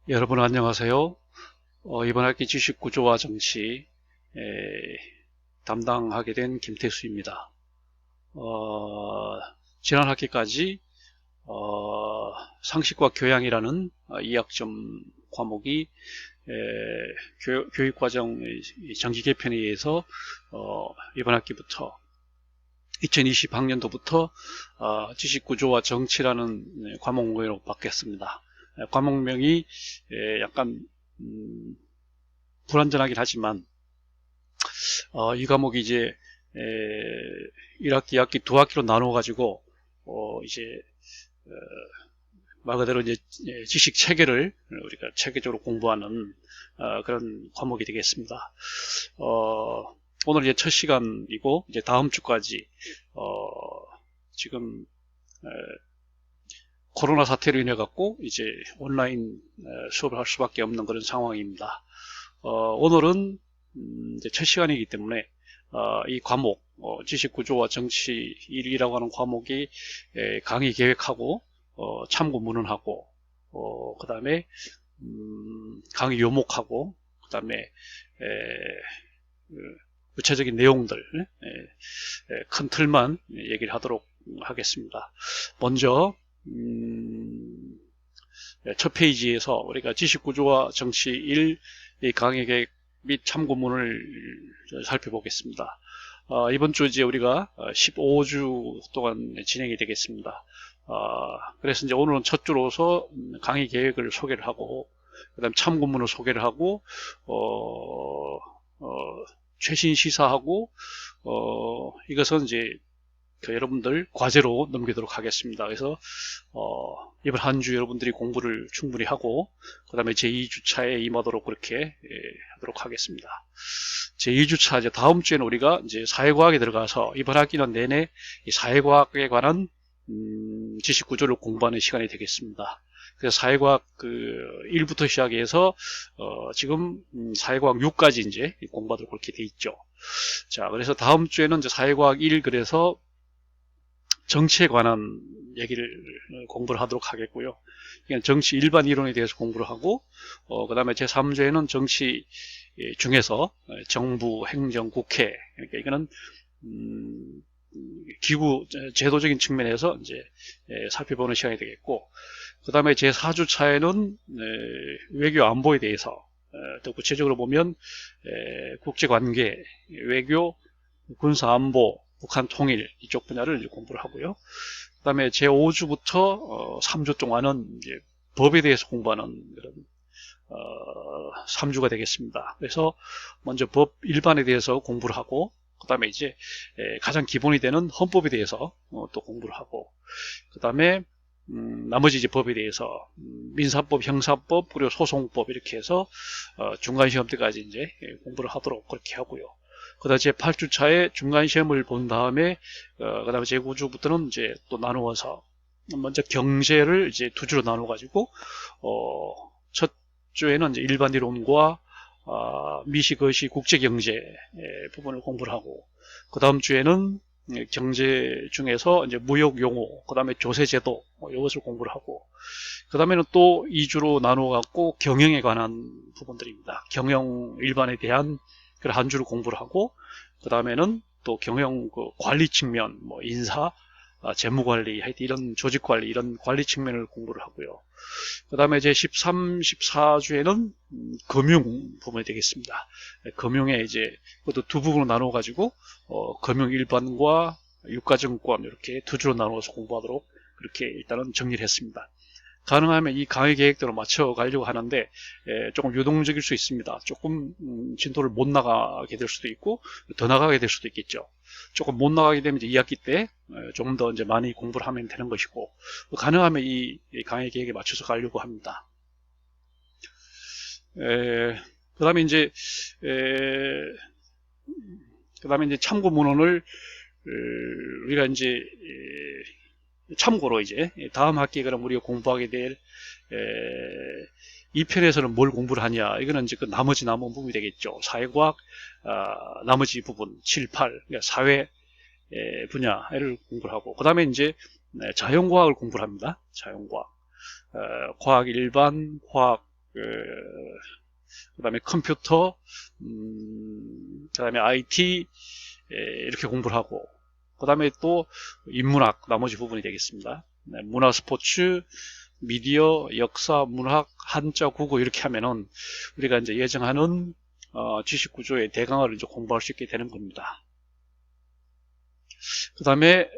여러분 안녕하세요. 이번 학기 지식구조와 정치 담당하게 된 김태수입니다. 지난 학기까지 상식과 교양이라는 2학점 과목이 교육과정 정기 개편에 의해서 이번 학기부터 2020학년도부터 지식구조와 정치라는 과목명으로 바뀌었습니다. 과목명이 약간 불완전하긴 하지만 이 과목이 이제 1학기, 2학기, 2학기로 나눠 가지고 이제 말 그대로 이제 지식 체계를 우리가 체계적으로 공부하는 그런 과목이 되겠습니다. 오늘 이제 첫 시간이고 이제 다음 주까지 지금 코로나 사태로 인해 갖고 이제 온라인 수업을 할 수밖에 없는 그런 상황입니다. 오늘은 이제 첫 시간이기 때문에 이 과목 지식구조와 정치 1이라고 하는 과목이 강의 계획하고 참고 문헌하고 그 다음에 강의 요목하고 그 다음에 구체적인 내용들 큰 틀만 얘기를 하도록 하겠습니다. 먼저 첫 페이지에서 우리가 지식구조와 정치 1 강의 계획 및 참고문을 살펴보겠습니다. 이번 주 이제 우리가 15주 동안 진행이 되겠습니다. 그래서 이제 오늘은 첫 주로서 강의 계획을 소개를 하고, 그 다음 참고문을 소개를 하고, 최신 시사하고, 이것은 이제 여러분들 과제로 넘기도록 하겠습니다. 그래서 이번 한 주 여러분들이 공부를 충분히 하고 그 다음에 제2주차에 임하도록 그렇게 하도록 하겠습니다. 제2주차 이제 다음 주에는 우리가 이제 사회과학에 들어가서 이번 학기는 내내 이 사회과학에 관한 지식구조를 공부하는 시간이 되겠습니다. 그래서 사회과학 1부터 시작해서 지금 사회과학 6까지 이제 공부하도록 그렇게 돼 있죠. 자, 그래서 다음 주에는 이제 사회과학 1 그래서 정치에 관한 얘기를 공부를 하도록 하겠고요. 정치 일반 이론에 대해서 공부를 하고, 그 다음에 제3주에는 정치 중에서 정부, 행정, 국회, 그러니까 이거는 기구 제도적인 측면에서 이제 살펴보는 시간이 되겠고, 그 다음에 제4주차에는 외교 안보에 대해서 더 구체적으로 보면 국제관계, 외교, 군사안보, 북한 통일 이쪽 분야를 이제 공부를 하고요. 그 다음에 제5주부터 3주 동안은 이제 법에 대해서 공부하는 그런 3주가 되겠습니다. 그래서 먼저 법 일반에 대해서 공부를 하고 그 다음에 이제 가장 기본이 되는 헌법에 대해서 또 공부를 하고 그 다음에 나머지 이제 법에 대해서 민사법, 형사법, 그리고 소송법 이렇게 해서 중간 시험 때까지 이제 공부를 하도록 그렇게 하고요. 그 다음에 제8주차에 중간 시험을 본 다음에 그 다음에 제9주부터는 이제 또 나누어서 먼저 경제를 이제 두 주로 나눠 가지고 첫 주에는 이제 일반 이론과 미시, 거시, 국제경제 부분을 공부를 하고 그 다음 주에는 경제 중에서 이제 무역 용어, 그 다음에 조세제도 이것을 공부를 하고 그 다음에는 또 2주로 나누어 갖고 경영에 관한 부분들입니다. 경영 일반에 대한 그런 한 주를 공부를 하고 그 다음에는 또 경영 관리 측면, 뭐 인사, 재무관리, 하여튼 이런 조직관리, 이런 관리 측면을 공부를 하고요. 그 다음에 이제 13, 14주에는 금융 부분이 되겠습니다. 금융에 이제 그것도 두 부분으로 나눠 가지고 금융 일반과 유가증권 이렇게 두 주로 나누어서 공부하도록 그렇게 일단은 정리를 했습니다. 가능하면 이 강의 계획대로 맞춰 가려고 하는데 조금 유동적일 수 있습니다. 조금 진도를 못 나가게 될 수도 있고 더 나가게 될 수도 있겠죠. 조금 못 나가게 되면 이제 2학기 때 조금 더 이제 많이 공부를 하면 되는 것이고 가능하면 이 강의 계획에 맞춰서 가려고 합니다. 그다음에 이제 그다음에 이제 참고 문헌을 우리가 이제 참고로 이제 다음 학기에 그럼 우리가 공부하게 될 2편에서는 뭘 공부를 하냐 이거는 이제 그 남은 부분이 되겠죠. 사회과학 나머지 부분 7, 8 그러니까 사회 분야를 공부를 하고 그 다음에 이제 자연과학을 공부를 합니다. 자연과학 과학 일반, 과학 그 다음에 컴퓨터, 그 다음에 IT, 이렇게 공부를 하고, 그 다음에 또 인문학, 나머지 부분이 되겠습니다. 네, 문화, 스포츠, 미디어, 역사, 문학, 한자, 국어 이렇게 하면은 우리가 이제 예정하는 지식 구조의 대강화를 이제 공부할 수 있게 되는 겁니다. 그 다음에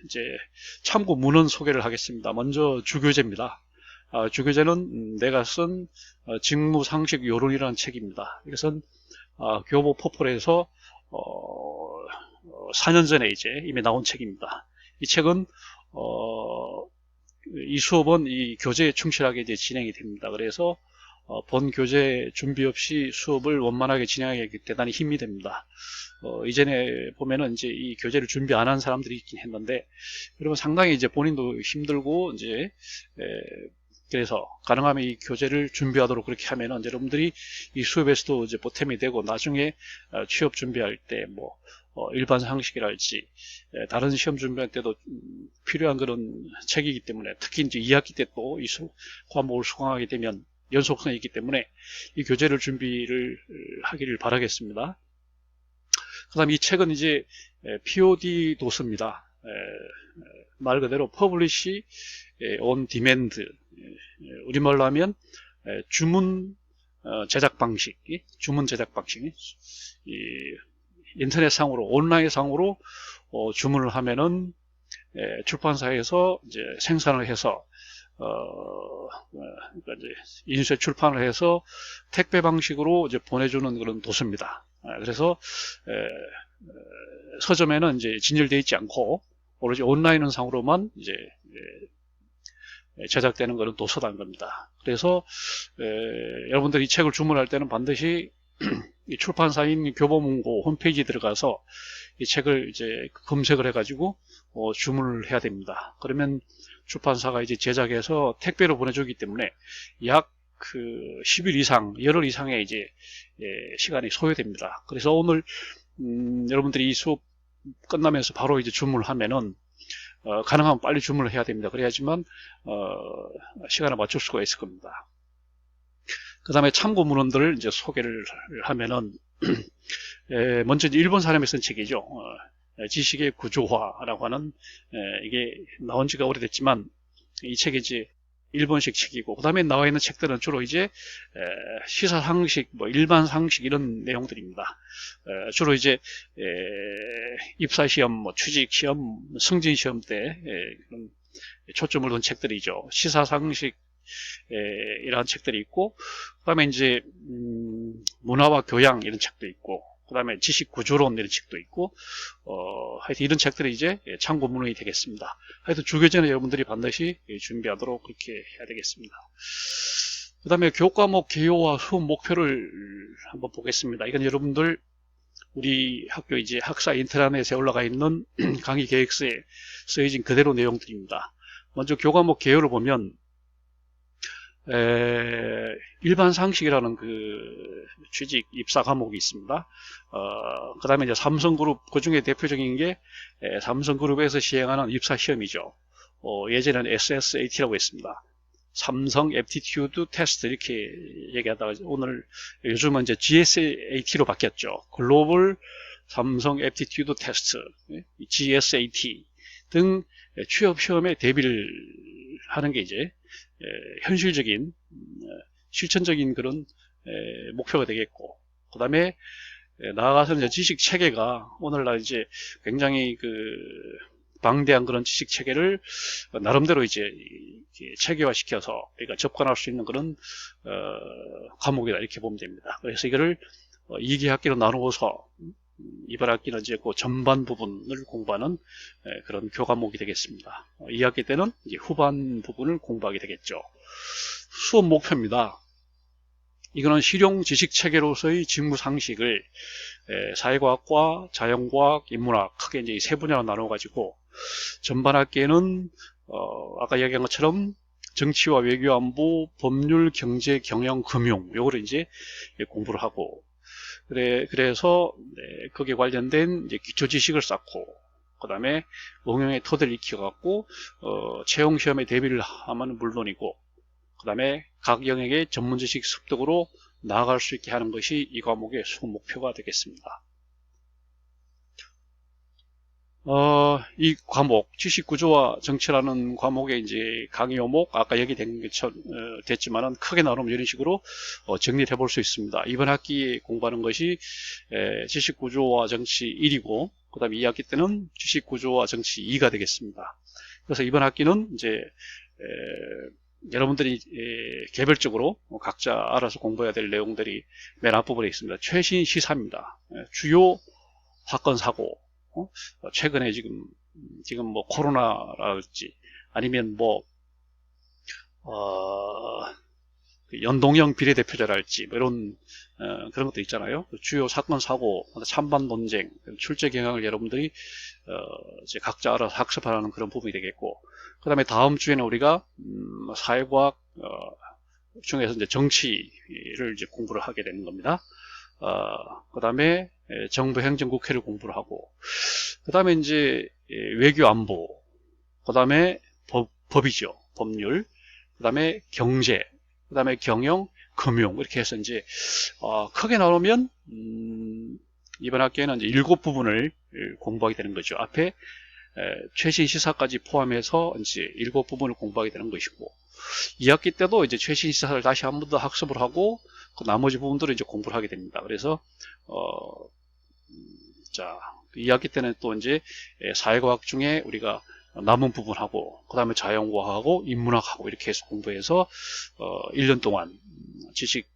이제 참고 문헌 소개를 하겠습니다. 먼저 주교재입니다. 주교재는 내가 쓴 직무상식 요론이라는 책입니다. 이것은 교보 포폴에서 4년 전에 이제 이미 나온 책입니다. 이 책은 이 수업은 이 교재에 충실하게 이제 진행이 됩니다. 그래서 본 교재 준비 없이 수업을 원만하게 진행하기 대단히 힘이 됩니다. 이전에 보면은 이제 이 교재를 준비 안 한 사람들이 있긴 했는데, 그러면 상당히 이제 본인도 힘들고 이제 그래서 가능하면 이 교재를 준비하도록 그렇게 하면은 여러분들이 이 수업에서도 이제 보탬이 되고, 나중에 취업 준비할 때 뭐 일반 상식이랄지 다른 시험 준비할 때도 필요한 그런 책이기 때문에, 특히 이제 2학기 때 또 이 과목을 수강하게 되면 연속성이 있기 때문에 이 교재를 준비를 하기를 바라겠습니다. 그 다음 이 책은 이제 POD 도서입니다. 말 그대로 Publish on Demand, 우리말로 하면 주문 제작 방식, 인터넷상으로, 온라인상으로 주문을 하면은 출판사에서 이제 생산을 해서 그러니까 이제 인쇄 출판을 해서 택배 방식으로 이제 보내주는 그런 도서입니다. 그래서 서점에는 이제 진열되어 있지 않고 오로지 온라인 상으로만 이제 제작되는 그런 도서라는 겁니다. 그래서 여러분들이 이 책을 주문할 때는 반드시 이 출판사인 교보문고 홈페이지에 들어가서 이 책을 이제 검색을 해가지고 주문을 해야 됩니다. 그러면 출판사가 이제 제작해서 택배로 보내주기 때문에 약 10일 이상, 열흘 이상의 이제 시간이 소요됩니다. 그래서 오늘 여러분들이 이 수업 끝나면서 바로 이제 주문을 하면은 가능하면 빨리 주문을 해야 됩니다. 그래야지만 시간을 맞출 수가 있을 겁니다. 그 다음에 참고 문헌들을 이제 소개를 하면은 먼저 일본 사람이 쓴 책이죠. 지식의 구조화라고 하는, 이게 나온 지가 오래됐지만 이 책이 이제 일본식 책이고, 그 다음에 나와 있는 책들은 주로 이제 시사 상식, 뭐 일반 상식 이런 내용들입니다. 주로 이제 입사 시험, 뭐 취직 시험, 승진 시험 때 그런 초점을 둔 책들이죠. 시사 상식 이러한 책들이 있고, 그 다음에 이제 문화와 교양 이런 책도 있고, 그 다음에 지식 구조론 이런 책도 있고, 하여튼 이런 책들이 이제 참고 문헌이 되겠습니다. 하여튼 주교재는 여러분들이 반드시 준비하도록 그렇게 해야 되겠습니다. 그 다음에 교과목 개요와 수업 목표를 한번 보겠습니다. 이건 여러분들 우리 학교 이제 학사 인트라넷에 올라가 있는 강의 계획서에 쓰여진 그대로 내용들입니다. 먼저 교과목 개요를 보면 일반 상식이라는 그 취직 입사 과목이 있습니다. 그 다음에 이제 삼성그룹, 그 중에 대표적인 게 삼성그룹에서 시행하는 입사 시험이죠. 예전에는 SSAT라고 했습니다. 삼성 애프티튜드 테스트 이렇게 얘기하다가 요즘은 이제 GSAT로 바뀌었죠. 글로벌 삼성 애프티튜드 테스트, GSAT 등 취업 시험에 대비를 하는 게 이제 현실적인 실천적인 그런 목표가 되겠고, 그 다음에 나아가서 이제 지식 체계가 오늘날 이제 굉장히 그 방대한 그런 지식 체계를 나름대로 이제 체계화시켜서 우리가 접근할 수 있는 그런 과목이다 이렇게 보면 됩니다. 그래서 이거를 2개 학기로 나누어서 이번 학기는 이제 그 전반 부분을 공부하는 그런 교과목이 되겠습니다. 2학기 때는 이제 후반 부분을 공부하게 되겠죠. 수업 목표입니다. 이거는 실용 지식 체계로서의 직무 상식을 사회과학과 자연과학, 인문학 크게 이제 세 분야로 나눠 가지고 전반 학기에는 아까 이야기한 것처럼 정치와 외교 안보, 법률, 경제, 경영, 금융 요거를 이제 공부를 하고, 그래서 거기에 관련된 이제 기초 지식을 쌓고, 그 다음에 응용의 토대를 익혀갖고 채용 시험에 대비를 하면 물론이고, 그 다음에 각 영역의 전문지식 습득으로 나아갈 수 있게 하는 것이 이 과목의 수목표가 되겠습니다. 이 과목, 지식구조와 정치라는 과목의 이제 강의 요목, 아까 얘기된 것처럼, 됐지만은 크게 나누면 이런 식으로 정리를 해볼 수 있습니다. 이번 학기에 공부하는 것이, 지식구조와 정치 1이고, 그 다음에 2학기 때는 지식구조와 정치 2가 되겠습니다. 그래서 이번 학기는 이제, 여러분들이 개별적으로 각자 알아서 공부해야 될 내용들이 맨 앞부분에 있습니다. 최신 시사입니다. 주요 사건 사고, 최근에 지금 뭐 코로나랄지 아니면 뭐 연동형 비례대표제랄지 뭐 이런 그런 것도 있잖아요. 주요 사건 사고, 찬반 논쟁, 출제 경향을 여러분들이 이제 각자 알아서 학습하라는 그런 부분이 되겠고, 그 다음에 다음 주에는 우리가 사회과학 중에서 이제 정치를 이제 공부를 하게 되는 겁니다. 그 다음에 정부 행정국회를 공부를 하고, 그 다음에 이제 외교 안보, 그 다음에 법이죠. 법률, 그 다음에 경제, 그 다음에 경영, 금융, 이렇게 해서 이제 크게 나누면 이번 학기에는 이제 7부분을 공부하게 되는 거죠. 앞에 최신 시사까지 포함해서 이제 7부분을 공부하게 되는 것이고, 2학기 때도 이제 최신 시사를 다시 한 번 더 학습을 하고, 그 나머지 부분들을 이제 공부를 하게 됩니다. 그래서 자, 2학기 때는 또 이제 사회과학 중에 우리가 남은 부분하고, 그 다음에 자연과학하고 인문학하고 이렇게 해서 공부해서 1년 동안 지식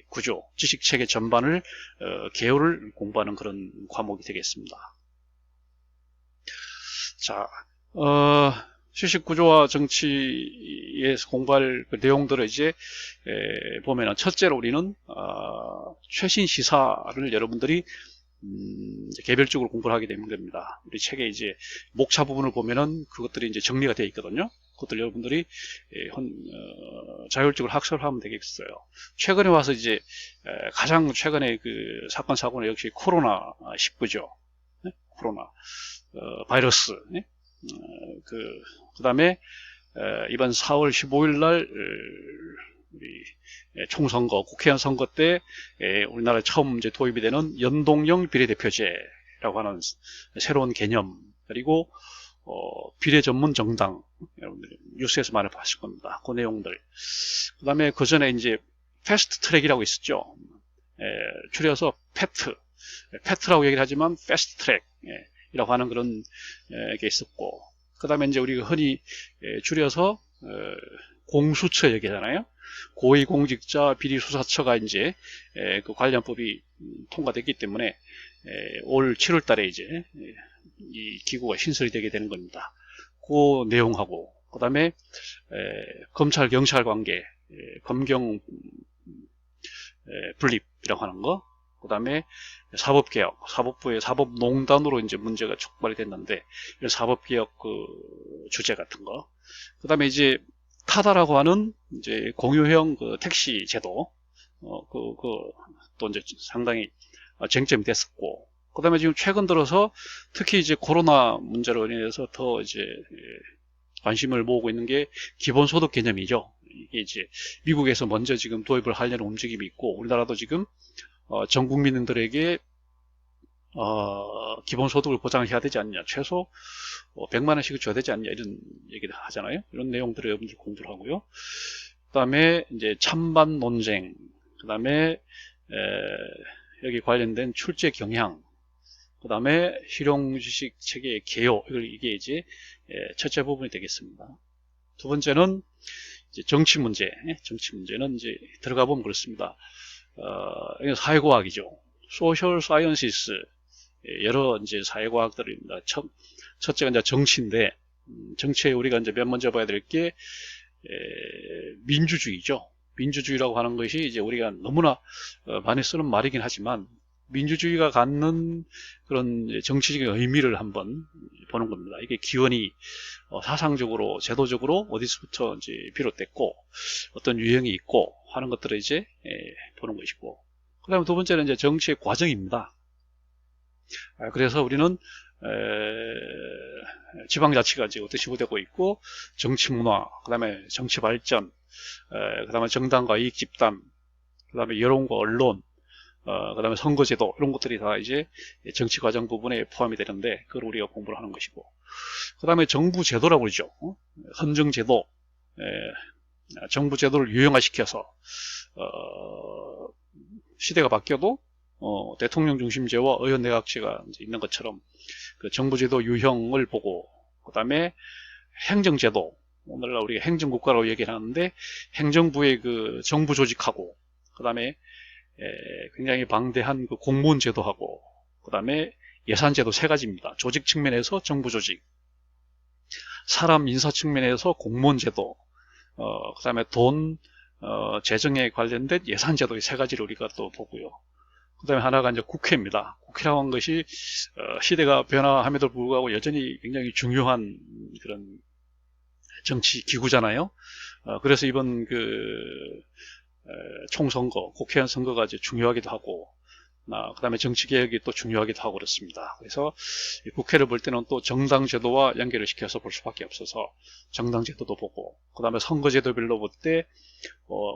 구조, 지식 체계 전반을 개요를 공부하는 그런 과목이 되겠습니다. 자, 지식 구조와 정치에서 공부할 그 내용들을 이제 보면은, 첫째로 우리는 최신 시사를 여러분들이 이제 개별적으로 공부를 하게 되는 겁니다. 우리 책에 이제 목차 부분을 보면은 그것들이 이제 정리가 되어 있거든요. 그것들 여러분들이 자율적으로 학습을 하면 되겠어요. 최근에 와서 이제 가장 최근에 그 사건 사고는 역시 코로나 19죠. 네? 코로나 바이러스. 네? 그 다음에 이번 4월 15일 날 우리 총선거, 국회의원 선거 때 우리나라에 처음 이제 도입이 되는 연동형 비례대표제라고 하는 새로운 개념, 그리고 비례 전문 정당, 여러분들이 뉴스에서 많이 봤을 겁니다. 그 내용들. 그 다음에 그 전에 이제 패스트 트랙이라고 있었죠. 줄여서 패트라고 얘기를 하지만 패스트 트랙이라고 하는 그런 게 있었고, 그 다음에 이제 우리가 흔히 줄여서 공수처 얘기하잖아요. 고위공직자 비리수사처가 이제 그 관련법이 통과됐기 때문에 올 7월 달에 이제 이 기구가 신설이 되게 되는 겁니다. 그 내용하고, 그 다음에 검찰 경찰 관계, 검경 분립이라고 하는 거, 그 다음에 사법개혁, 사법부의 사법농단으로 이제 문제가 촉발이 됐는데, 이런 사법개혁 그 주제 같은 거, 그 다음에 이제 타다라고 하는 이제 공유형 그 택시 제도, 또 이제 상당히 쟁점이 됐었고, 그 다음에 지금 최근 들어서 특히 이제 코로나 문제로 인해서 더 이제 관심을 모으고 있는 게 기본소득 개념이죠. 이게 이제 미국에서 먼저 지금 도입을 하려는 움직임이 있고, 우리나라도 지금 전 국민들에게 기본소득을 보장해야 되지 않냐, 최소 100만 원씩을 줘야 되지 않냐, 이런 얘기를 하잖아요. 이런 내용들을 여러분들 공부를 하고요. 그 다음에 이제 찬반 논쟁, 그 다음에 여기 관련된 출제 경향, 그 다음에 실용지식 체계의 개요, 이게 이제 첫째 부분이 되겠습니다. 두 번째는 이제 정치 문제. 정치 문제는 이제 들어가 보면 그렇습니다. 이건 사회과학이죠. 소셜 사이언시스, 여러 이제 사회과학들입니다. 첫째가 이제 정치인데, 정치에 우리가 이제 맨 먼저 봐야 될 게 민주주의죠. 민주주의라고 하는 것이 이제 우리가 너무나 많이 쓰는 말이긴 하지만, 민주주의가 갖는 그런 정치적인 의미를 한번 보는 겁니다. 이게 기원이 사상적으로, 제도적으로 어디서부터 이제 비롯됐고, 어떤 유형이 있고 하는 것들을 이제 보는 것이고, 그 다음에 두 번째는 이제 정치의 과정입니다. 그래서 우리는 지방자치가 이제 어떻게 시구되고 있고, 정치 문화, 그 다음에 정치 발전, 그 다음에 정당과 이익 집단, 그 다음에 여론과 언론, 그 다음에 선거제도, 이런 것들이 다 이제 정치 과정 부분에 포함이 되는데, 그걸 우리가 공부를 하는 것이고, 그 다음에 정부 제도라고 그러죠. 헌정제도, 정부 제도를 유형화시켜서, 시대가 바뀌어도, 대통령 중심제와 의원 내각제가 있는 것처럼, 그 정부제도 유형을 보고, 그 다음에 행정제도, 오늘날 우리가 행정국가라고 얘기를 하는데, 행정부의 그 정부 조직하고, 그 다음에 굉장히 방대한 그 공무원 제도하고, 그 다음에 예산제도 세 가지입니다. 조직 측면에서 정부 조직, 사람 인사 측면에서 공무원 제도, 그 다음에 돈, 재정에 관련된 예산제도 이 세 가지를 우리가 또 보고요. 그 다음에 하나가 이제 국회입니다. 국회라고 하는 것이 시대가 변화함에도 불구하고 여전히 굉장히 중요한 그런 정치 기구잖아요. 그래서 이번 그 총선거, 국회의원 선거가 이제 중요하기도 하고, 그 다음에 정치개혁이 또 중요하기도 하고 그렇습니다. 그래서 국회를 볼 때는 또 정당제도와 연결을 시켜서 볼 수밖에 없어서 정당제도도 보고, 그 다음에 선거제도별로 볼 때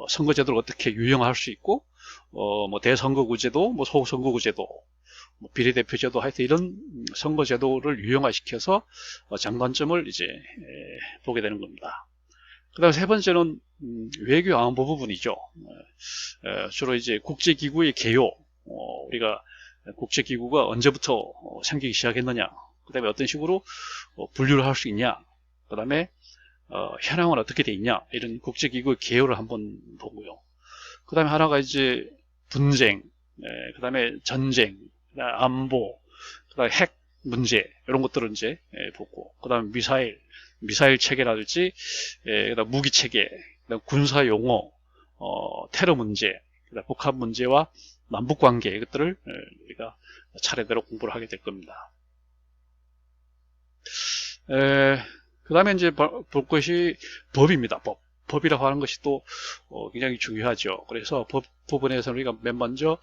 선거제도를 어떻게 유형화할 수 있고, 뭐 대선거구제도, 뭐 소선거구제도, 뭐 비례대표제도, 하여튼 이런 선거제도를 유형화시켜서 장단점을 이제 보게 되는 겁니다. 그 다음에 세 번째는 외교 안보 부분이죠. 주로 이제 국제기구의 개요, 우리가 국제기구가 언제부터 생기기 시작했느냐, 그 다음에 어떤 식으로 분류를 할 수 있냐, 그 다음에 현황은 어떻게 돼 있냐, 이런 국제기구의 개요를 한번 보고요. 그 다음에 하나가 이제 분쟁, 그 다음에 전쟁, 그다음에 안보, 그 다음에 핵 문제, 이런 것들을 이제 보고, 그 다음에 미사일 체계라든지, 그다음 무기 체계, 그다음 군사 용어, 테러 문제, 그다음 북한 문제와 남북 관계, 이것들을 우리가 차례대로 공부를 하게 될 겁니다. 그 다음에 이제 볼 것이 법입니다. 법이라고 하는 것이 또 굉장히 중요하죠. 그래서 법 부분에서 우리가 맨 먼저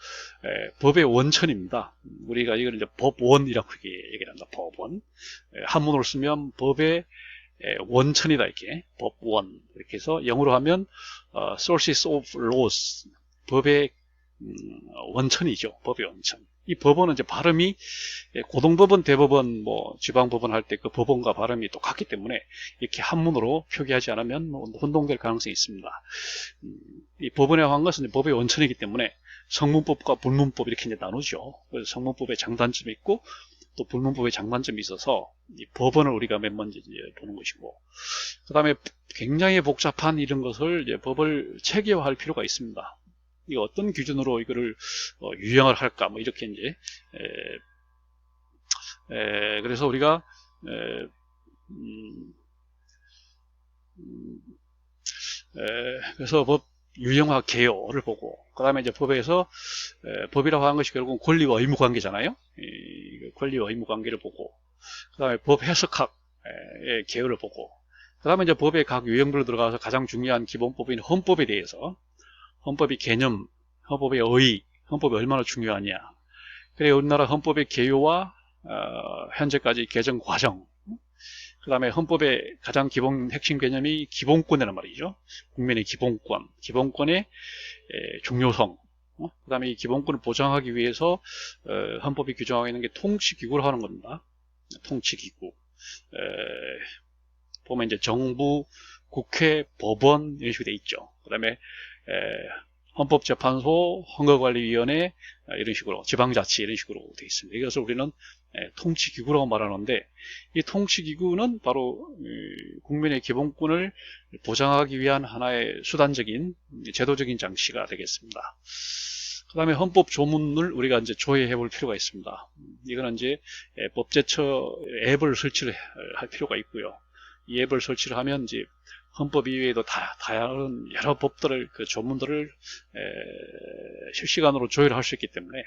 법의 원천입니다. 우리가 이걸 이제 법원이라고 얘기를 합니다. 법원. 한문으로 쓰면 법의 원천이다, 이렇게. 법원. 이렇게 해서 영어로 하면 sources of laws. 법의 원천이죠. 법의 원천. 이 법원은 이제 발음이 고등법원, 대법원, 뭐 지방법원 할 때 그 법원과 발음이 똑같기 때문에 이렇게 한문으로 표기하지 않으면 혼동될 가능성이 있습니다. 이 법원이라고 한 것은 법의 원천이기 때문에 성문법과 불문법 이렇게 이제 나누죠. 그래서 성문법의 장단점이 있고 또 불문법의 장단점이 있어서 이 법원을 우리가 맨 먼저 이제 보는 것이고, 그 다음에 굉장히 복잡한 이런 것을 이제 법을 체계화할 필요가 있습니다. 이 어떤 기준으로 이거를 유형을 할까, 뭐 이렇게 이제 그래서 우리가 그래서 법 유형화 개요를 보고, 그 다음에 이제 법에서 법이라고 하는 것이 결국은 권리와 의무 관계잖아요. 이 권리와 의무 관계를 보고, 그 다음에 법 해석학의 개요를 보고, 그 다음에 이제 법의 각 유형별로 들어가서 가장 중요한 기본법인 헌법에 대해서, 헌법의 개념, 헌법의 의의, 헌법이 얼마나 중요하냐, 그래 우리나라 헌법의 개요와 현재까지 개정 과정, 그 다음에 헌법의 가장 기본 핵심 개념이 기본권이란 말이죠. 국민의 기본권, 기본권의 중요성, 그 다음에 이 기본권을 보장하기 위해서 헌법이 규정하고 있는 게 통치기구를 하는 겁니다. 통치기구. 보면 이제 정부, 국회, 법원 이런 식으로 돼 있죠. 그 다음에 헌법재판소, 헌거관리위원회 이런 식으로, 지방자치 이런 식으로 돼 있습니다. 이것을 우리는 통치기구라고 말하는데, 이 통치기구는 바로 국민의 기본권을 보장하기 위한 하나의 수단적인 제도적인 장치가 되겠습니다. 그 다음에 헌법 조문을 우리가 이제 조회해 볼 필요가 있습니다. 이거는 이제 법제처 앱을 설치를 할 필요가 있고요. 이 앱을 설치를 하면 이제 헌법 이외에도 다양한 여러 법들을, 그 조문들을 실시간으로 조회를 할 수 있기 때문에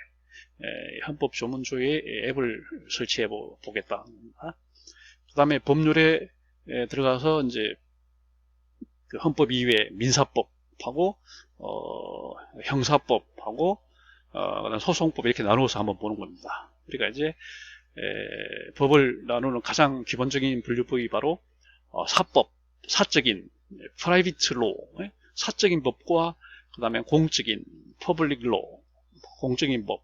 헌법 조문 조회 앱을 설치해 보겠다. 그 다음에 법률에 들어가서 이제 그 헌법 이외에 민사법하고 형사법하고 그다음 소송법 이렇게 나누어서 한번 보는 겁니다. 우리가 이제 법을 나누는 가장 기본적인 분류법이 바로 사법, 사적인 프라이빗 로, 사적인 법과 그 다음에 공적인 퍼블릭 로, 공적인 법,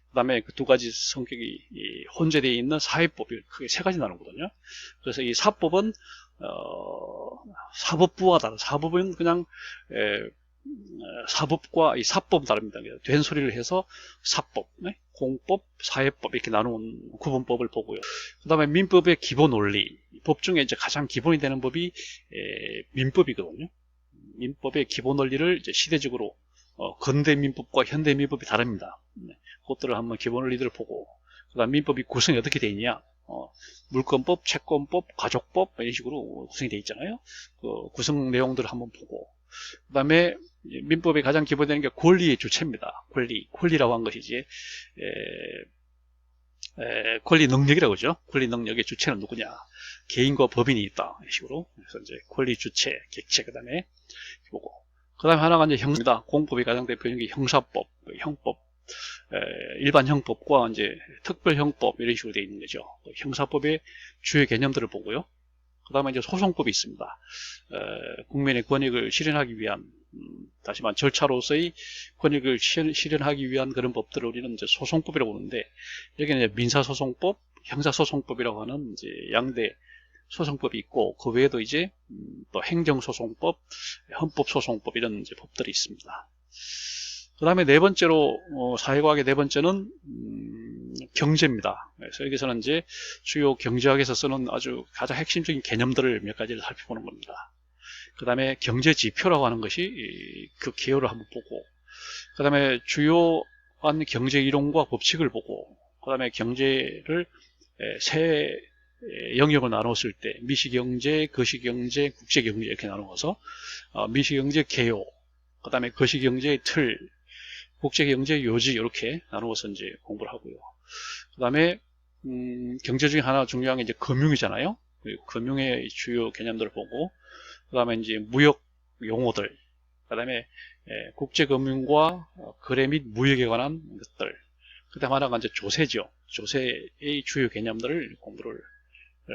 그 다음에 그 두 가지 성격이 혼재되어 있는 사회법이 크게 세 가지 나누거든요. 그래서 이 사법은 사법부와 다른, 사법은 그냥 사법과 이 사법은 다릅니다. 된 소리를 해서 사법, 공법, 사회법 이렇게 나누는 구분법을 보고요. 그 다음에 민법의 기본 원리, 법 중에 이제 가장 기본이 되는 법이 민법이거든요. 민법의 기본 원리를 이제 시대적으로 근대 민법과 현대 민법이 다릅니다. 그것들을 한번 기본 원리들을 보고, 그 다음 민법이 구성이 어떻게 되어 있냐, 물권법, 채권법, 가족법 이런 식으로 구성이 되어 있잖아요. 그 구성 내용들을 한번 보고, 그 다음에 민법의 가장 기본되는 게 권리의 주체입니다. 권리라고 한 것이 이제 권리 능력이라고 하죠. 권리 능력의 주체는 누구냐? 개인과 법인이 있다. 이런 식으로. 그래서 이제 권리 주체, 객체, 그 다음에 보고. 그 다음에 하나가 이제 형사, 공법이 가장 대표적인 게 형사법, 형법, 일반 형법과 이제 특별 형법 이런 식으로 되어 있는 거죠. 형사법의 주요 개념들을 보고요. 그 다음에 이제 소송법이 있습니다. 국민의 권익을 실현하기 위한, 다시 말해 절차로서의 권익을 실현하기 위한 그런 법들을 우리는 이제 소송법이라고 하는데, 여기는 이제 민사소송법, 형사소송법이라고 하는 이제 양대 소송법이 있고, 그 외에도 이제 또 행정소송법, 헌법소송법 이런 이제 법들이 있습니다. 그 다음에 네 번째로 사회과학의 네 번째는 경제입니다. 그래서 여기서는 이제 주요 경제학에서 쓰는 아주 가장 핵심적인 개념들을 몇 가지를 살펴보는 겁니다. 그 다음에 경제지표라고 하는 것이 그 개요를 한번 보고, 그 다음에 주요한 경제이론과 법칙을 보고, 그 다음에 경제를 세 영역을 나눴을 때 미시경제, 거시경제, 국제경제 이렇게 나누어서 미시경제 개요, 그 다음에 거시경제의 틀, 국제경제 요지 이렇게 나누어서 이제 공부를 하고요. 그 다음에 경제 중에 하나 중요한 게 이제 금융이잖아요. 금융의 주요 개념들을 보고, 그 다음에 이제 무역 용어들, 그 다음에 국제금융과 거래 및 무역에 관한 것들, 그 다음 하나가 이제 조세죠. 조세의 주요 개념들을 공부를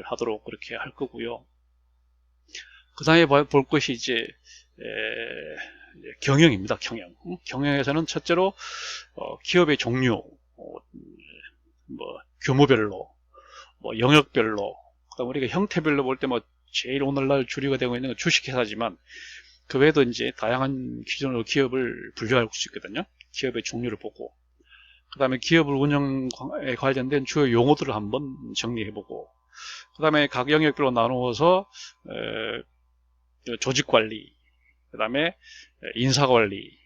하도록 그렇게 할 거고요. 그 다음에 볼 것이 이제 경영입니다. 경영. 경영에서는 첫째로 기업의 종류, 규모별로, 영역별로, 그다음 우리가 형태별로 볼 때 제일 오늘날 주류가 되고 있는 건 주식회사지만 그 외에도 이제 다양한 기준으로 기업을 분류할 수 있거든요. 기업의 종류를 보고, 그 다음에 기업을 운영에 관련된 주요 용어들을 한번 정리해보고, 그 다음에 각 영역별로 나누어서 조직관리, 그 다음에 인사관리,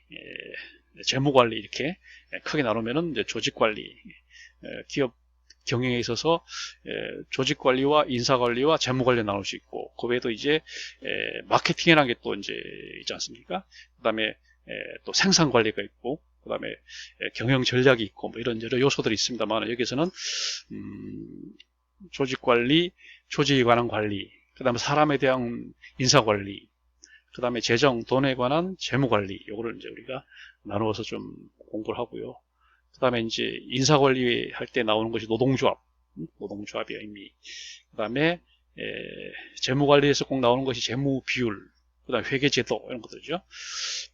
재무관리 이렇게 크게 나누면은 이제 조직관리, 기업 경영에 있어서 조직관리와 인사관리와 재무관리 나눌 수 있고, 그 외에도 이제 마케팅이라는 게 또 이제 있지 않습니까? 그 다음에 또 생산관리가 있고, 그 다음에 경영 전략이 있고, 이런 여러 요소들이 있습니다만, 여기서는 조직관리, 조직에 관한 관리, 그 다음에 사람에 대한 인사관리, 그 다음에 재정, 돈에 관한 재무관리, 요거를 이제 우리가 나누어서 좀 공부를 하고요. 그 다음에 이제 인사관리 할 때 나오는 것이 노동조합이야, 이미. 그 다음에 재무관리에서 꼭 나오는 것이 재무비율, 그 다음에 회계제도, 이런 것들이죠.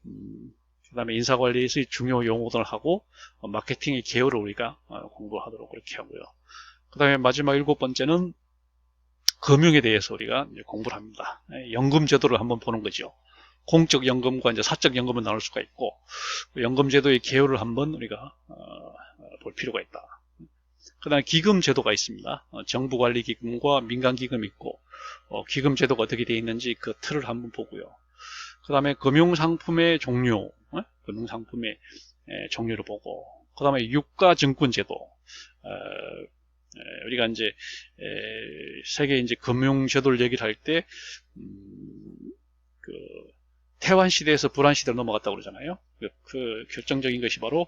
그 다음에 인사관리에서의 중요 용어들을 하고, 마케팅의 개요를 우리가 공부하도록 그렇게 하고요. 그 다음에 마지막 7번째는 금융에 대해서 우리가 이제 공부를 합니다. 연금제도를 한번 보는 거죠. 공적 연금과 이제 사적 연금을 나눌 수가 있고, 연금제도의 개요를 한번 우리가 볼 필요가 있다. 그 다음에 기금제도가 있습니다. 정부관리기금과 민간기금이 있고, 기금제도가 어떻게 되어 있는지 그 틀을 한번 보고요. 그 다음에 금융상품의 종류, 금융상품의 종류를 보고, 그 다음에 유가증권제도, 우리가 이제 세계 이제 금융제도를 얘기를 할 때 그 태환 시대에서 불안 시대로 넘어갔다고 그러잖아요. 그 결정적인 것이 바로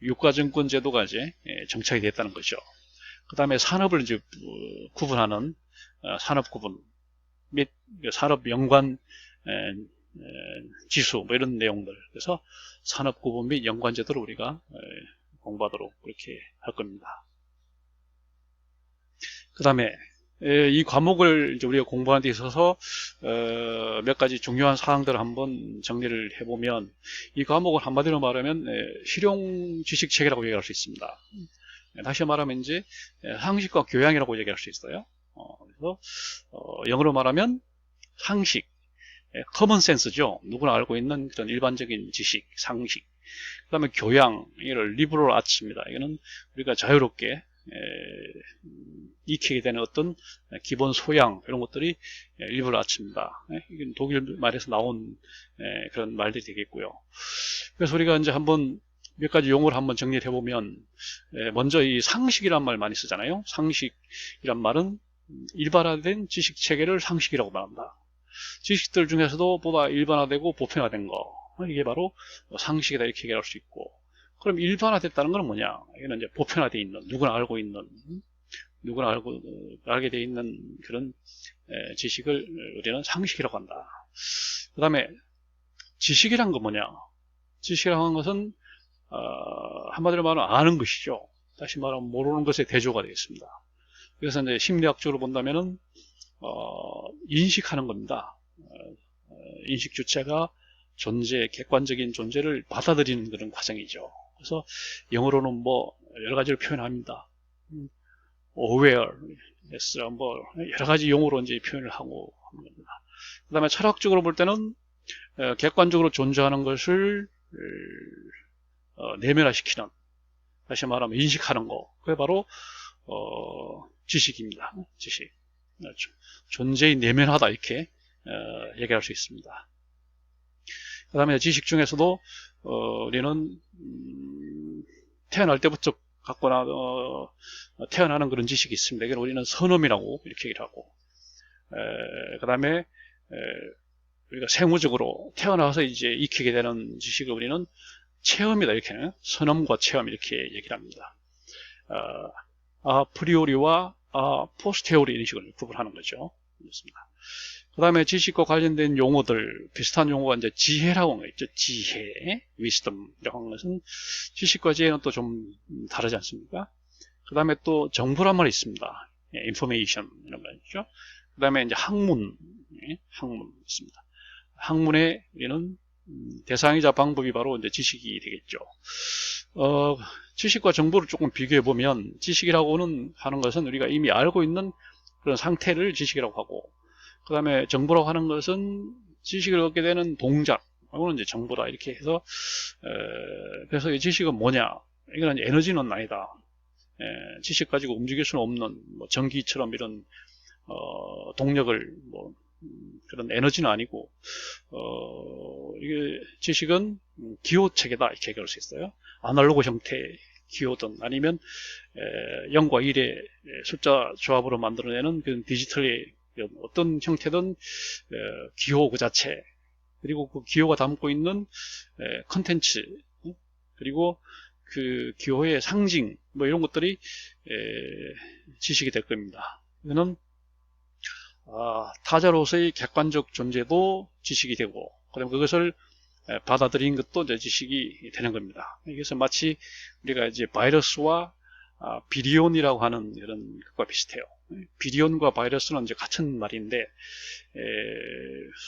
유가증권 제도가 이제 정착이 됐다는 거죠. 그 다음에 산업을 이제 구분하는 산업 구분 및 산업 연관 지수 이런 내용들. 그래서 산업 구분 및 연관 제도를 우리가 공부하도록 그렇게 할 겁니다. 그 다음에 이 과목을 이제 우리가 공부하는 데 있어서 몇 가지 중요한 사항들을 한번 정리를 해보면, 이 과목을 한마디로 말하면 실용 지식 체계라고 얘기할 수 있습니다. 다시 말하면 이제 상식과 교양이라고 얘기할 수 있어요. 그래서 영어로 말하면 상식, 커먼 센스죠. 누구나 알고 있는 그런 일반적인 지식, 상식. 그 다음에 교양, 이걸 리버럴 아츠입니다. 이거는 우리가 자유롭게 익히게 되는 어떤 기본 소양, 이런 것들이 리버럴 아츠입니다. 이건 독일 말에서 나온 그런 말들이 되겠고요. 그래서 우리가 이제 한번 몇 가지 용어를 한번 정리를 해보면, 먼저 이 상식이란 말 많이 쓰잖아요. 상식이란 말은 일반화된 지식 체계를 상식이라고 말합니다. 지식들 중에서도 보다 일반화되고 보편화된 거, 이게 바로 상식이다, 이렇게 얘기할 수 있고, 그럼 일반화됐다는 건 뭐냐? 이거는 이제 보편화되어 있는, 누구나 알고 있는, 누구나 알게 되어 있는 그런 지식을 우리는 상식이라고 한다. 그 다음에 지식이란 건 뭐냐? 지식이라는 것은 한마디로 말하면 아는 것이죠. 다시 말하면 모르는 것의 대조가 되겠습니다. 그래서 이제 심리학적으로 본다면은 인식하는 겁니다. 인식 주체가 객관적인 존재를 받아들이는 그런 과정이죠. 그래서 영어로는 뭐 여러 가지를 표현합니다. aware, 뭐 여러 가지 용어로 이제 표현을 하고 합니다. 그 다음에 철학적으로 볼 때는 객관적으로 존재하는 것을 내면화시키는, 다시 말하면 인식하는 거, 그게 바로 지식입니다. 지식. 존재의 내면하다, 이렇게 얘기할 수 있습니다. 그 다음에 지식 중에서도 우리는 태어날 때부터 갖거나 태어나는 그런 지식이 있습니다. 이건 우리는 선험이라고 이렇게 얘기를 하고, 그 다음에 우리가 생우적으로 태어나서 이제 익히게 되는 지식을 우리는 체험이다, 이렇게는 선험과 체험, 이렇게 얘기를 합니다. 프리오리와 포스테오리, 이런 식으로 구분하는 거죠. 그렇습니다. 그 다음에 지식과 관련된 용어들, 비슷한 용어가 이제 지혜라고 하는 거 있죠. 지혜, wisdom이라고 하는 것은 지식과 지혜는 또 좀 다르지 않습니까? 그 다음에 또 정보란 말이 있습니다. information, 이런 거 있죠. 그 다음에 이제 학문 있습니다. 학문의 우리는 대상이자 방법이 바로 이제 지식이 되겠죠. 지식과 정보를 조금 비교해 보면, 지식이라고는 하는 것은 우리가 이미 알고 있는 그런 상태를 지식이라고 하고, 그 다음에 정보라고 하는 것은 지식을 얻게 되는 동작, 이거는 이제 정보다, 이렇게 해서 그래서 이 지식은 뭐냐? 이거는 에너지는 아니다. 지식 가지고 움직일 수는 없는 뭐 전기처럼 이런 동력을 그런 에너지는 아니고, 이게 지식은 기호체계다, 이렇게 얘기할 수 있어요. 아날로그 형태 기호든 아니면 0과 1의 숫자 조합으로 만들어내는 그런 디지털의 어떤 형태든 기호 그 자체, 그리고 그 기호가 담고 있는 컨텐츠, 그리고 그 기호의 상징, 뭐 이런 것들이 지식이 될 겁니다. 이거는 타자로서의 객관적 존재도 지식이 되고, 그다음에 그것을 받아들인 것도 이제 지식이 되는 겁니다. 그래서 마치 우리가 이제 바이러스와 비리온이라고 하는 이런 것과 비슷해요. 비리온과 바이러스는 이제 같은 말인데,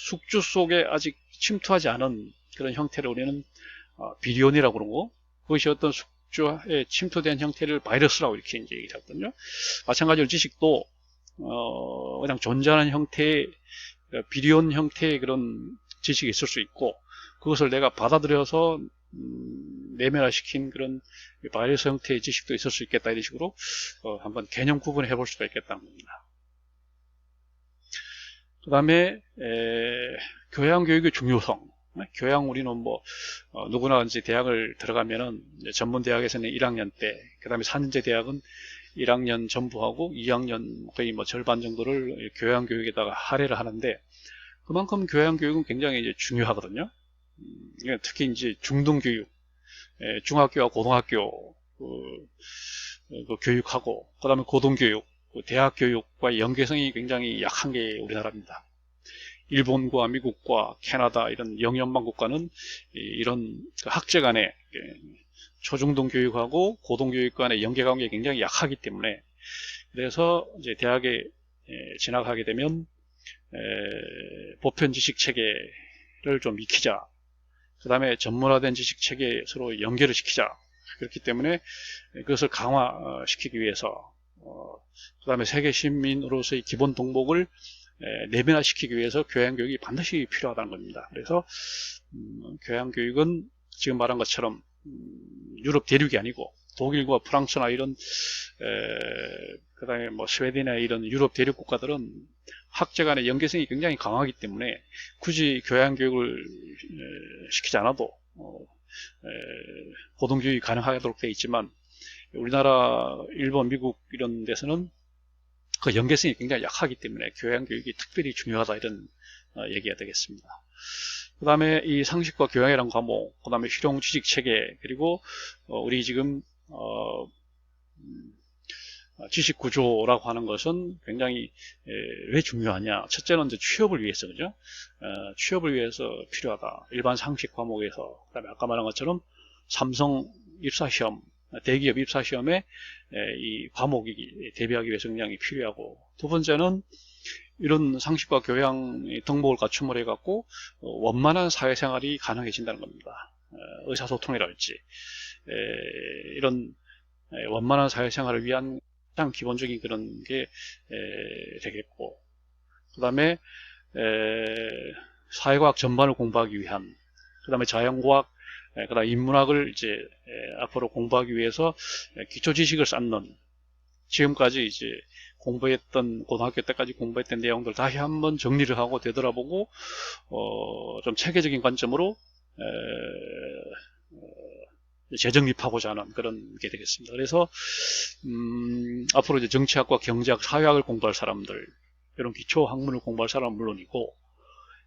숙주 속에 아직 침투하지 않은 그런 형태를 우리는 비리온이라고 그러고, 그것이 어떤 숙주에 침투된 형태를 바이러스라고 이렇게 이제 얘기를 하거든요. 마찬가지로 지식도 그냥 존재하는 형태의 비리온 형태의 그런 지식이 있을 수 있고, 그것을 내가 받아들여서 내면화시킨 그런 바이러스 형태의 지식도 있을 수 있겠다, 이런 식으로 한번 개념 구분해 볼 수가 있겠다는 겁니다. 그 다음에 교양교육의 중요성. 교양, 우리는 누구나 이제 대학을 들어가면은 전문 대학에서는 1학년 때, 그 다음에 4년제 대학은 1학년 전부하고 2학년 거의 절반 정도를 교양교육에다가 할애를 하는데, 그만큼 교양교육은 굉장히 이제 중요하거든요. 특히 이제 중등교육, 중학교와 고등학교 그 교육하고, 그 다음에 고등교육, 대학교육과의 연계성이 굉장히 약한 게 우리나라입니다. 일본과 미국과 캐나다 이런 영연방 국가는 이런 학제 간의 초중등 교육하고 고등교육 간의 연계관계가 굉장히 약하기 때문에 그래서 이제 대학에 진학하게 되면 보편 지식 체계를 좀 익히자. 그 다음에 전문화된 지식 체계에 서로 연결을 시키자. 그렇기 때문에 그것을 강화시키기 위해서 그 다음에 세계 시민으로서의 기본 덕목을 내면화시키기 위해서 교양교육이 반드시 필요하다는 겁니다. 그래서 교양교육은 지금 말한 것처럼 유럽 대륙이 아니고 독일과 프랑스나 이런 그 다음에 뭐 스웨덴이나 이런 유럽 대륙 국가들은 학제 간의 연계성이 굉장히 강하기 때문에 굳이 교양교육을 시키지 않아도 고등교육이 가능하도록 되어 있지만 우리나라, 일본, 미국 이런 데서는 그 연계성이 굉장히 약하기 때문에 교양교육이 특별히 중요하다 이런 얘기가 되겠습니다. 그 다음에 이 상식과 교양이라는 과목, 그 다음에 실용 지식 체계, 그리고 우리 지금 지식 구조라고 하는 것은 굉장히 왜 중요하냐? 첫째는 이제 취업을 위해서, 그죠? 취업을 위해서 필요하다. 일반 상식 과목에서, 그다음에 아까 말한 것처럼 삼성 입사시험, 대기업 입사시험에 이 과목이 대비하기 위해서 굉장히 필요하고, 두 번째는 이런 상식과 교양 덕목을 갖춤을 해갖고 원만한 사회생활이 가능해진다는 겁니다. 의사소통이랄지 이런 원만한 사회생활을 위한 가장 기본적인 그런 게 되겠고, 그 다음에 사회과학 전반을 공부하기 위한, 그 다음에 자연과학, 그 다음에 인문학을 이제 앞으로 공부하기 위해서 기초 지식을 쌓는, 지금까지 이제 공부했던, 고등학교 때까지 공부했던 내용들 다시 한번 정리를 하고 되돌아보고 좀 체계적인 관점으로 재정립하고자 하는 그런 게 되겠습니다. 그래서 앞으로 이제 정치학과 경제학, 사회학을 공부할 사람들, 이런 기초 학문을 공부할 사람은 물론이고,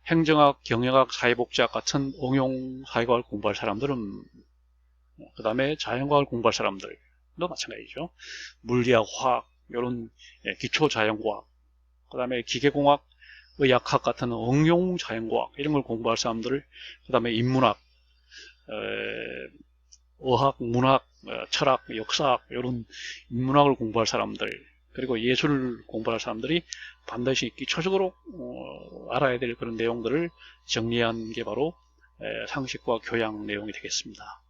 행정학, 경영학, 사회복지학 같은応用 사회과학을 공부할 사람들은, 그 다음에 자연과학을 공부할 사람들도 마찬가지죠. 물리학, 화학, 이런 기초 자연과학, 그 다음에 기계공학, 의학학 같은 응용 자연과학 이런 걸 공부할 사람들, 그 다음에 인문학, 어학, 문학, 철학, 역사학 이런 인문학을 공부할 사람들, 그리고 예술을 공부할 사람들이 반드시 기초적으로 알아야 될 그런 내용들을 정리한 게 바로 상식과 교양 내용이 되겠습니다.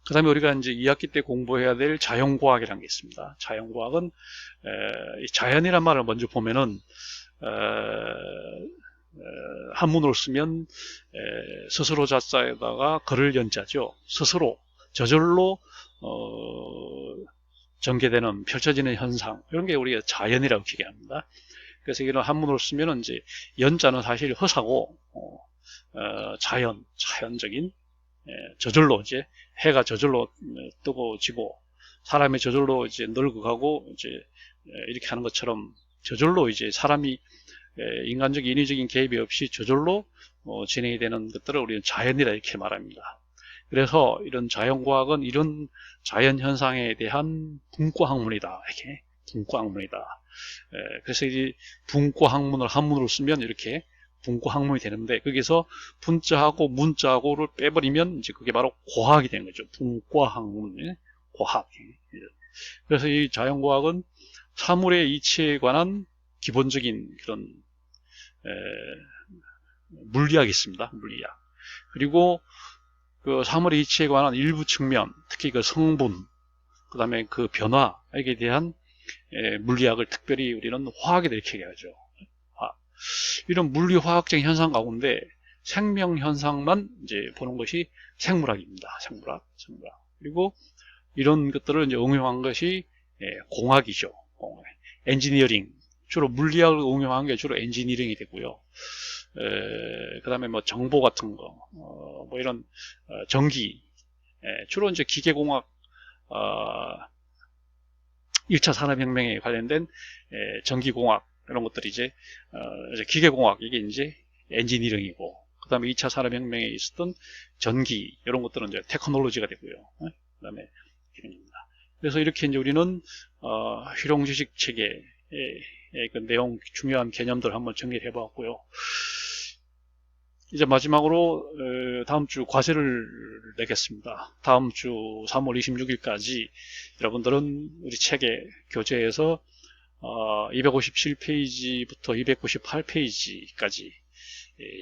그 다음에 우리가 이제 2학기 때 공부해야 될 자연과학이라는 게 있습니다. 자연과학은 자연이란 말을 먼저 보면은 한문으로 쓰면 스스로 자자에다가 걸을 연자죠. 스스로 저절로 전개되는, 펼쳐지는 현상, 이런 게 우리가 자연이라고 얘기합니다. 그래서 이런 한문으로 쓰면 이제 연자는 사실 허사고 자연적인, 저절로 이제 해가 저절로 뜨고 지고 사람이 저절로 이제 늙어가고 이제 이렇게 하는 것처럼 저절로 이제 사람이 인간적 인위적인 개입이 없이 저절로 진행이 되는 것들을 우리는 자연이라 이렇게 말합니다. 그래서 이런 자연과학은 이런 자연 현상에 대한 분과학문이다. 이렇게 분과학문이다. 그래서 이 분과학문을 한문으로 쓰면 이렇게 분과학문이 되는데, 거기서 분자하고 문자하고를 빼버리면 이제 그게 바로 과학이 되는 거죠. 분과학문, 과학. 그래서 이 자연과학은 사물의 이치에 관한 기본적인 그런 물리학이 있습니다. 물리학. 그리고 그 사물의 이치에 관한 일부 측면, 특히 그 성분, 그 다음에 그 변화에 대한 물리학을 특별히 우리는 화학이다 이렇게 얘기하죠. 이런 물리화학적인 현상 가운데 생명 현상만 이제 보는 것이 생물학입니다. 생물학. 그리고 이런 것들을 이제 응용한 것이 공학이죠. 엔지니어링. 주로 물리학을 응용한 게 주로 엔지니어링이 되고요. 그 다음에 뭐 정보 같은 거, 뭐 이런 전기, 주로 이제 기계공학, 1차 산업혁명에 관련된 전기공학, 이런 것들이 이제 기계공학, 이게 이제 엔지니어링이고, 그 다음에 2차 산업혁명에 있었던 전기, 이런 것들은 이제 테크놀로지가 되고요. 그 다음에 기능입니다. 그래서 이렇게 이제 우리는 실용지식 체계의 그 내용, 중요한 개념들 한번 정리를 해보았고요. 이제 마지막으로 다음 주 과제를 내겠습니다. 다음 주 3월 26일까지 여러분들은 우리 책의 교재에서 257페이지부터 298페이지까지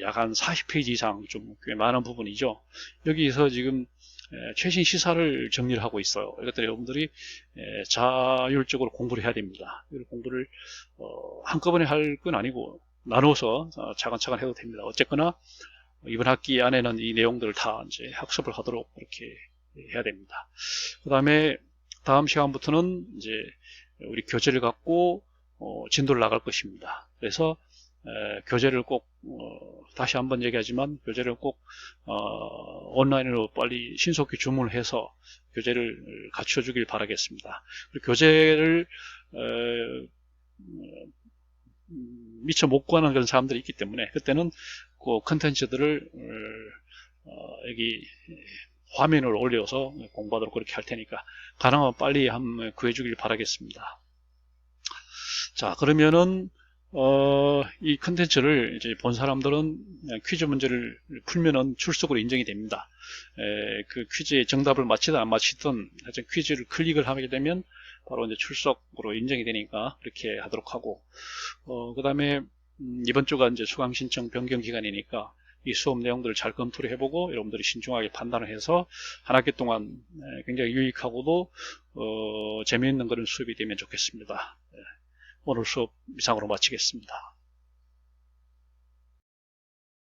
약 한 40페이지 이상 좀 꽤 많은 부분이죠. 여기서 지금 최신 시사를 정리를 하고 있어요. 이것들 여러분들이 자율적으로 공부를 해야 됩니다. 이 공부를 한꺼번에 할 건 아니고 나눠서 차근차근 해도 됩니다. 어쨌거나 이번 학기 안에는 이 내용들을 다 이제 학습을 하도록 그렇게 해야 됩니다. 그 다음에 다음 시간부터는 이제 우리 교재를 갖고 진도를 나갈 것입니다. 그래서 교재를 꼭 다시 한번 얘기하지만 교재를 꼭 온라인으로 빨리 신속히 주문을 해서 교재를 갖춰 주길 바라겠습니다. 그리고 교재를 미처 못 구하는 그런 사람들이 있기 때문에 그때는 그 컨텐츠들을 여기 화면을 올려서 공부하도록 그렇게 할 테니까 가능하면 빨리 한번 구해주길 바라겠습니다. 자, 그러면은 이 컨텐츠를 이제 본 사람들은 퀴즈 문제를 풀면은 출석으로 인정이 됩니다. 그 퀴즈의 정답을 맞히든 안 맞히든 하여튼 퀴즈를 클릭을 하게 되면 바로 이제 출석으로 인정이 되니까 그렇게 하도록 하고, 그 다음에 이번 주가 이제 수강 신청 변경 기간이니까 이 수업 내용들을 잘 검토를 해보고 여러분들이 신중하게 판단을 해서 한 학기 동안 굉장히 유익하고도 재미있는 그런 수업이 되면 좋겠습니다. 오늘 수업 이상으로 마치겠습니다.